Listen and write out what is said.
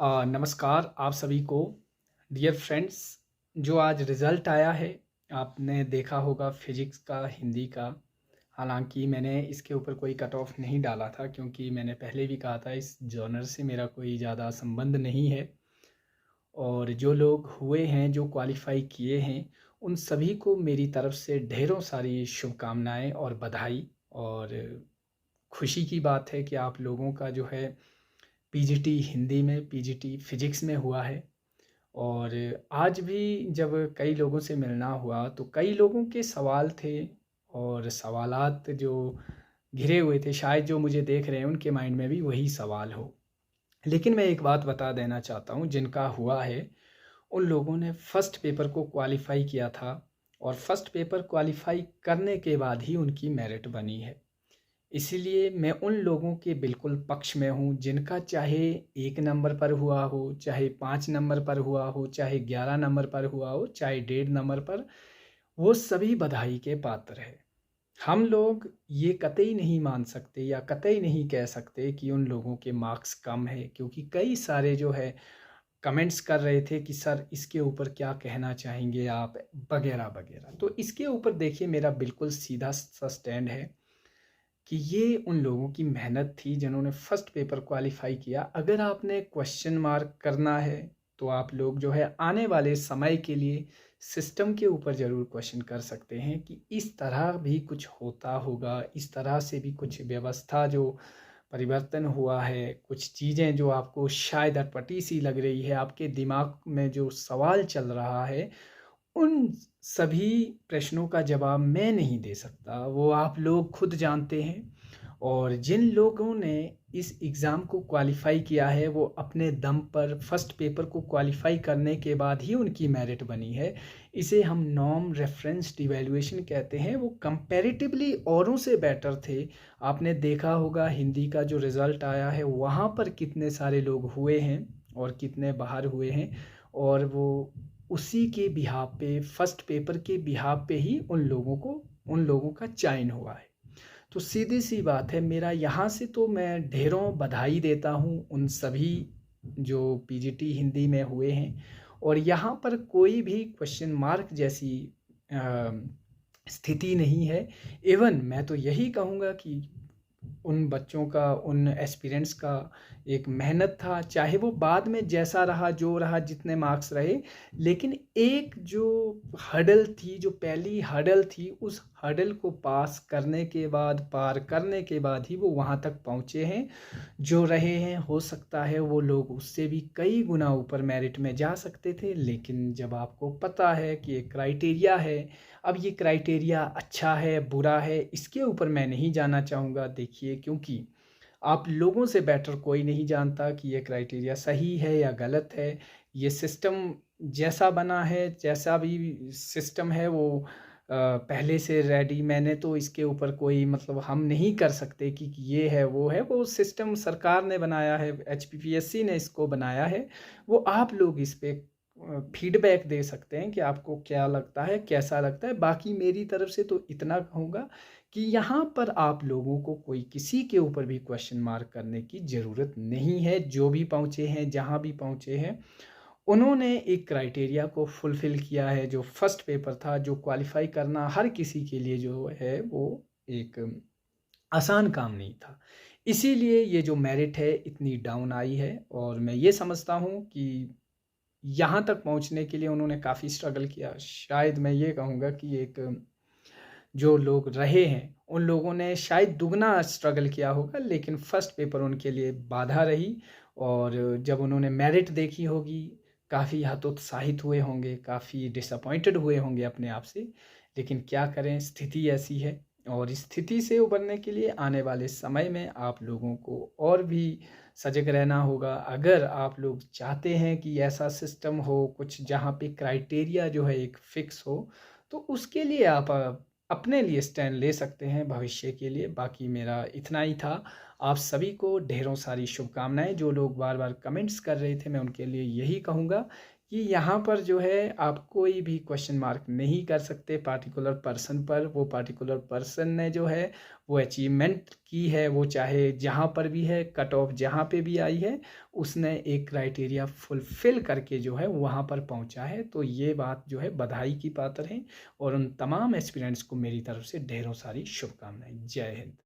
नमस्कार आप सभी को। डियर फ्रेंड्स, जो आज रिज़ल्ट आया है आपने देखा होगा फिजिक्स का, हिंदी का। हालांकि मैंने इसके ऊपर कोई कट ऑफ नहीं डाला था क्योंकि मैंने पहले भी कहा था इस जॉनर से मेरा कोई ज़्यादा संबंध नहीं है। और जो लोग हुए हैं, जो क्वालिफाई किए हैं, उन सभी को मेरी तरफ से ढेरों सारी शुभकामनाएं और बधाई। और खुशी की बात है कि आप लोगों का जो है पीजीटी हिंदी में, पीजीटी फिजिक्स में हुआ है। और आज भी जब कई लोगों से मिलना हुआ तो कई लोगों के सवाल थे और सवालात जो घिरे हुए थे, शायद जो मुझे देख रहे हैं उनके माइंड में भी वही सवाल हो। लेकिन मैं एक बात बता देना चाहता हूँ, जिनका हुआ है उन लोगों ने फर्स्ट पेपर को क्वालिफाई किया था और फर्स्ट पेपर क्वालिफाई करने के बाद ही उनकी मेरिट बनी है। इसीलिए मैं उन लोगों के बिल्कुल पक्ष में हूँ जिनका चाहे 1 नंबर पर हुआ हो, चाहे 5 नंबर पर हुआ हो, चाहे 11 नंबर पर हुआ हो, चाहे 1.5 नंबर पर, वो सभी बधाई के पात्र है। हम लोग ये कतई नहीं मान सकते या कतई नहीं कह सकते कि उन लोगों के मार्क्स कम है, क्योंकि कई सारे जो है कमेंट्स कर रहे थे कि सर इसके ऊपर क्या कहना चाहेंगे आप, वगैरह वगैरह। तो इसके ऊपर देखिए, मेरा बिल्कुल सीधा सा स्टैंड है कि ये उन लोगों की मेहनत थी जिन्होंने फर्स्ट पेपर क्वालिफाई किया। अगर आपने क्वेश्चन मार्क करना है तो आप लोग जो है आने वाले समय के लिए सिस्टम के ऊपर ज़रूर क्वेश्चन कर सकते हैं कि इस तरह भी कुछ होता होगा, इस तरह से भी कुछ व्यवस्था जो परिवर्तन हुआ है, कुछ चीज़ें जो आपको शायद अटपटी सी लग रही है, आपके दिमाग में जो सवाल चल रहा है, उन सभी प्रश्नों का जवाब मैं नहीं दे सकता, वो आप लोग खुद जानते हैं। और जिन लोगों ने इस एग्ज़ाम को क्वालिफ़ाई किया है, वो अपने दम पर फर्स्ट पेपर को क्वालिफ़ाई करने के बाद ही उनकी मेरिट बनी है। इसे हम नॉर्म रेफरेंस्ड इवैल्यूएशन कहते हैं। वो कंपैरेटिवली औरों से बेटर थे। आपने देखा होगा हिंदी का जो रिज़ल्ट आया है, वहाँ पर कितने सारे लोग हुए हैं और कितने बाहर हुए हैं। और वो उसी के बिहाफ पे, फर्स्ट पेपर के बिहाफ पे ही उन लोगों का चयन हुआ है। तो सीधी सी बात है, मेरा यहाँ से तो मैं ढेरों बधाई देता हूँ उन सभी जो पीजीटी हिंदी में हुए हैं। और यहाँ पर कोई भी क्वेश्चन मार्क जैसी अ, स्थिति नहीं है। इवन मैं तो यही कहूँगा कि उन बच्चों का, उन एस्पिरेंट्स का एक मेहनत था, चाहे वो बाद में जैसा रहा, जो रहा, जितने मार्क्स रहे, लेकिन एक जो हर्डल थी, जो पहली हर्डल थी, उस हर्डल को पास करने के बाद, पार करने के बाद ही वो वहाँ तक पहुँचे हैं जो रहे हैं। हो सकता है वो लोग उससे भी कई गुना ऊपर मेरिट में जा सकते थे, लेकिन जब आपको पता है कि एक क्राइटेरिया है, अब ये क्राइटेरिया अच्छा है बुरा है इसके ऊपर मैं नहीं जाना चाहूँगा। देखिए, क्योंकि आप लोगों से बेटर कोई नहीं जानता कि ये क्राइटेरिया सही है या गलत है। ये सिस्टम जैसा बना है, जैसा भी सिस्टम है, वो पहले से रेडी, मैंने तो इसके ऊपर कोई मतलब हम नहीं कर सकते कि ये है वो है। वो सिस्टम सरकार ने बनाया है, एचपीपीएससी ने इसको बनाया है। वो आप लोग इस पे फीडबैक दे सकते हैं कि आपको क्या लगता है, कैसा लगता है। बाकी मेरी तरफ से तो इतना कहूँगा कि यहाँ पर आप लोगों को कोई किसी के ऊपर भी क्वेश्चन मार्क करने की ज़रूरत नहीं है। जो भी पहुँचे हैं, जहाँ भी पहुँचे हैं, उन्होंने एक क्राइटेरिया को फुलफ़िल किया है। जो फर्स्ट पेपर था, जो क्वालिफ़ाई करना हर किसी के लिए जो है वो एक आसान काम नहीं था। इसीलिए ये जो मेरिट है इतनी डाउन आई है। और मैं ये समझता हूँ कि यहाँ तक पहुँचने के लिए उन्होंने काफ़ी स्ट्रगल किया। शायद मैं ये कहूँगा कि एक जो लोग रहे हैं उन लोगों ने शायद दुगना स्ट्रगल किया होगा, लेकिन फर्स्ट पेपर उनके लिए बाधा रही। और जब उन्होंने मेरिट देखी होगी, काफ़ी हतोत्साहित हुए होंगे, काफ़ी डिसअपॉइंटेड हुए होंगे अपने आप से। लेकिन क्या करें, स्थिति ऐसी है। और इस स्थिति से उबरने के लिए आने वाले समय में आप लोगों को और भी सजग रहना होगा। अगर आप लोग चाहते हैं कि ऐसा सिस्टम हो कुछ जहाँ पे क्राइटेरिया जो है एक फिक्स हो, तो उसके लिए आप अपने लिए स्टैंड ले सकते हैं भविष्य के लिए। बाकी मेरा इतना ही था। आप सभी को ढेरों सारी शुभकामनाएं। जो लोग बार बार कमेंट्स कर रहे थे, मैं उनके लिए यही कहूँगा कि यहाँ पर जो है आप कोई भी क्वेश्चन मार्क नहीं कर सकते पार्टिकुलर पर्सन पर। वो पार्टिकुलर पर्सन ने जो है वो अचीवमेंट की है, वो चाहे जहाँ पर भी है, कट ऑफ जहाँ पे भी आई है, उसने एक क्राइटेरिया फुलफिल करके जो है वहाँ पर पहुँचा है। तो ये बात जो है बधाई की पात्र है और उन तमाम एस्पिरेंट्स को मेरी तरफ से ढेरों सारी शुभकामनाएं। जय हिंद।